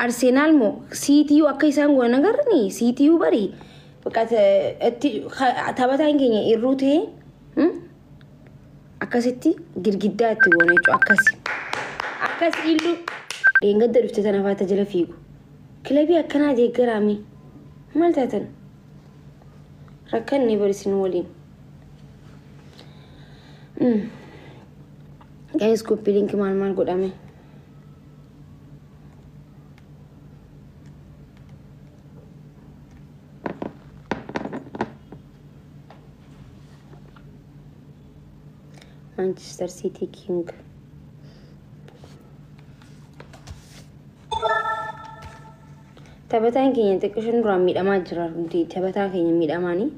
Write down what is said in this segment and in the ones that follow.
Arsenal mo CTU akka isaan goona garni CTU bari bakka taphataan keenya irruu ta'e akkasitti girgiddaa itti goona jechuudha akkasi illu deengadda dhufte tana faata jala fiigu kilabii akkanaa deeggaraami maal taatan rakkanni barisin waliin guys copy link maal godhame Manchester City King taphataan keenya xiqqishoon duraan miidhamaa jira nuti taphataan keenya miidhamaanii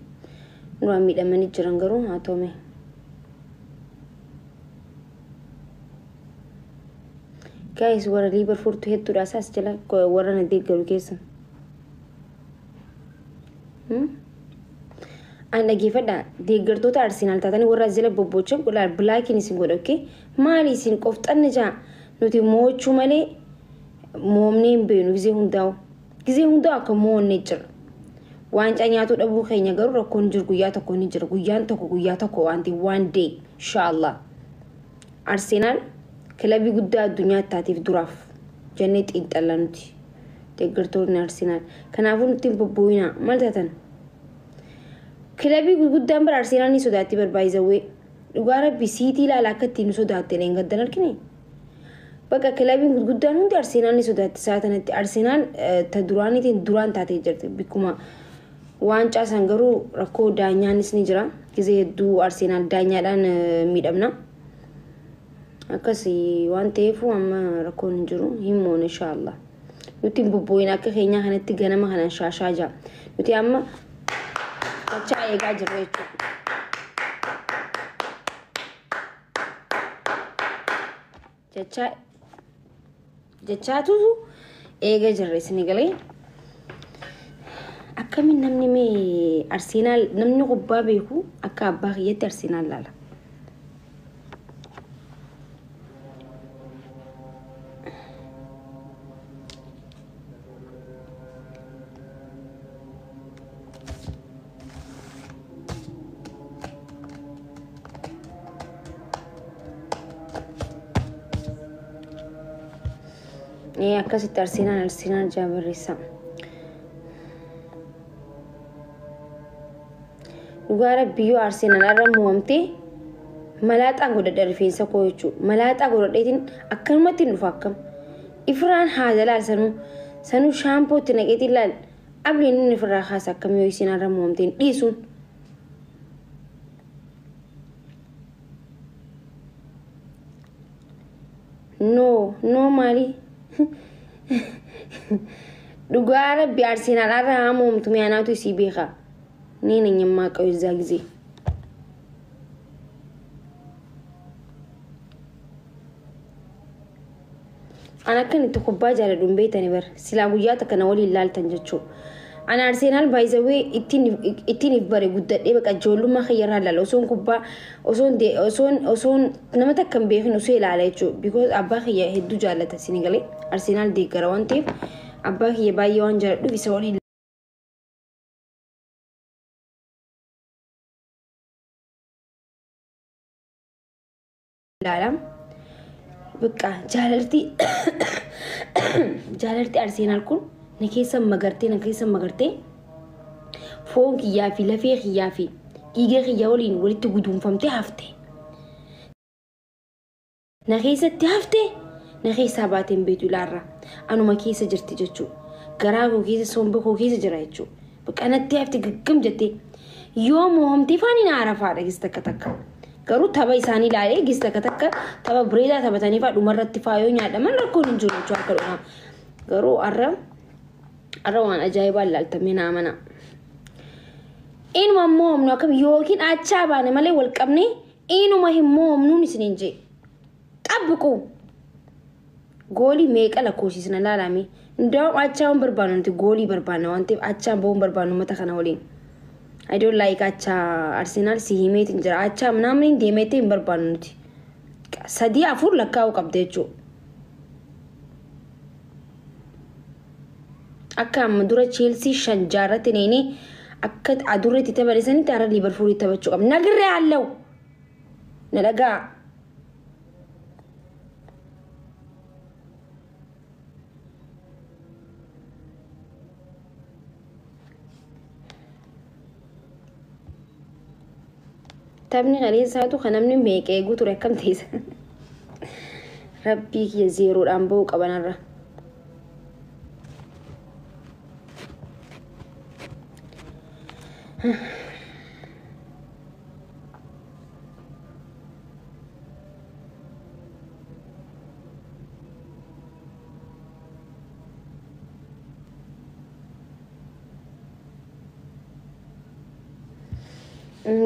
duraan miidhamanii jiran garuu haa ta'u guys warra Liverpool tu hedduudha asaas jala warra na deeggaru keessa Anda gifada deeggartoota Arsenal taatanii warra jala bobbochan kula blackin isin godha okay maali isin qoftan ja nuti moochuu malee moomneen beenu gisee hundaa akka moonne jira waancaa nyaatu dhabuu keenya garuu rakkoon jiru guyyaa tokko ni jira guyyaa tokko wanti one day inshallah Arsenal kilabii guddaa addunyaa taatiif duraaf jannee xiinxalla nuti deeggartoonni Arsenal kanaafuu nuti bobbooyina maal taatan kilabii guddaan bar Arsenal ni sodaatti barbaayizawee dhugaa rabbi City ilaala akka ittiin nu sodaatte leengaddan argine bakka kilabiin guddaan hundi Arsenal ni sodaatti saatanatti Arsenal ta duraanitiin duraan taatee jirti bikkuma waancaa san garuu rakkoo daanyaanis ni jira gizee hedduu Arsenal daanyaadhaan miidhamna akkasi waan ta'eef amma rakkoon hin jiru himmoon inshallah nuti bobbooyina akka keenyaa kanatti ganama kanan shaashaa jaa nuti amma Acha eega jirra jechuudha. Jechaatu eega jirra isin galee akkamiin namni mee Arsenal namni kubbaa beeku akka abbaa kiyyatti Arsenal laala. akkasitti Arsenal jaabarreessa dhugaa rabbiyyoo Arsenal arra muumte malaaxaan godhadha rifeensa koo jechuudha malaaxaa godhadheetiin akkanumatti dhufa akkam ifraan haadalaal sanuu shaampootti naqeetii ilaal abliin inni ofirraa kaasa akkam yoo isin arra muumteen dhiisuun no maali dhugaa rabbi Arsenal arra haamomtu miyaanaatu isii beeka ni nanyammaa qabu izaa gisee ana kan itti kubbaa jaaladhuun beeytani bar silaa guyyaa takka na waliin laaltan jechuu ana Arsenal by the way ittiin if bare guddadhee baqa ijoollummaa kiyyaraa laala osoon kubbaa osoon nama takka hin beekin osoo ilaala jechuu because abbaa kiyya hedduu jaallata Senegalee Arsenal deeggara waan ta'eef abbaa kiyya baay'ee waan jaaladhuuf isa waliin laala baqa jaalalti Arsenal kun na keessa magartee foon kiyyaa fi lafee kiyyaa fi dhiiga kiyyaa waliin walitti guduunfamtee hafte na keessatti hafte na keessaa baateen beetu ilaarra anuma keessa jirti jechuu garaa koo keessa somba koo keessa jira jechuu baqa natti hafte gaggam jettee yoo moomtee faani na arafaadha gis takka garuu tapha isaanii ilaalee gis takka tapha bireedaa taphatanii faa dhumarratti faayoo nyaadhaman rakkoon hin jiru jechuu akka dhuma garuu arra waan ajaa'ibaa ilaaltamee naa mana inuma moomnu akkam yookiin achaa baane malee wal qabne inuma hin moomnuun isiniin jee xabbiqu goolii meeqa lakkoofsisna laalame ndaam achaan barbaannu nuti goolii barbaanna waan ta'eef achaan boon barbaannu mata kana waliin I don't like acha Arsenal si himeetiin jira acha namni deemete hin barbaannu nuti sadii afur lakkaa'u qabde jechuudha akka amma dura Chelsea 5 jaarratti neeni akka adurreetti taphanisanii taara Liverpool taphachuu qaba nagirre allau nalagaa taphni qalee saatu kanamni meeqee guutuu rakkam teessa rabbii kiyya zeeroodhaan ba'uu qabanarra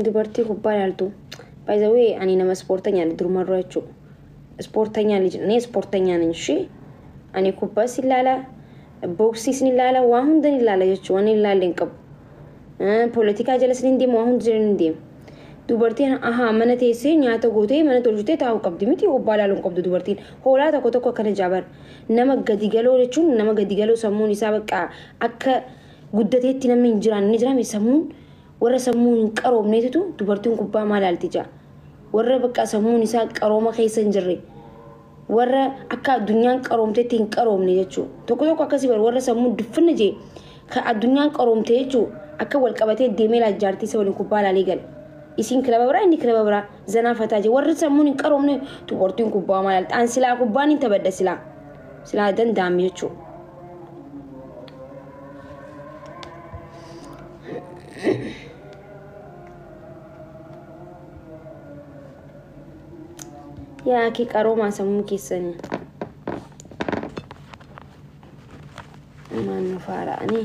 dubartii kubbaa ilaaltu by the way ani nama ispoortanyaan durmarra jechuudha ispoortanyaan ni ispoortanyaan inshi ani kubbaa silaala boksiis ni laala waan hunda ni laala jechuudha waan ni laaleen qabu politika jala sin deemu waan hunda jala ni deemu dubartiin aha mana teessee nyaata gootee mana tolchitee taa'u qabdi miti kubbaa ilaaluun qabdu dubartiin hoolaa tokko tokko akkana jaabar nama gadi galoo jechuun nama gadi galoo sammuun isaa bakka akka guddateetti namni hin jiraan ni jiraame sammuun warra sammuun hin qaroomneetu dubartiin kubbaa maal ilaalti jaa warra bakka sammuun isaa qarooma keessa hin jirre warra akka addunyaan qaroomteetti hin qaroomne jechuudha tokko tokko akkasii bar warra sammuun duffinna jee ka addunyaan qaroomte jechuudha akka wal qabatee deemee laajjaartii isa waliin kubbaa ilaalee gale isin kilaba biraa inni kilaba biraa zanaafataa jee warra sammuun hin qaroomne dubartiin kubbaa maal ilaalti an silaa kubbaan hin taphadha silaa danda'ame jechuudha. yaa ki qaroomaa sammuu keessanii maannu faara'anii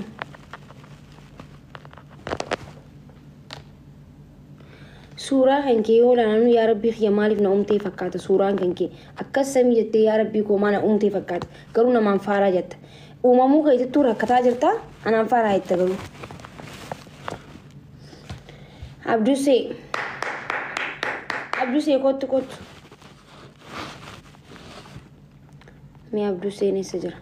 suuraa kan kee yoo ilaalannu yaa rabbii kiyya maaliif na uumtee fakkaata suuraan kan kee akkas samii jettee yaa rabbii koo maa na uumtee fakkaata garuu namaan faaraa jetta uumamuu keessattuu rakkataa jirta anaan faaraa jetta garuu abdusee kottu mi abdusee nessa jira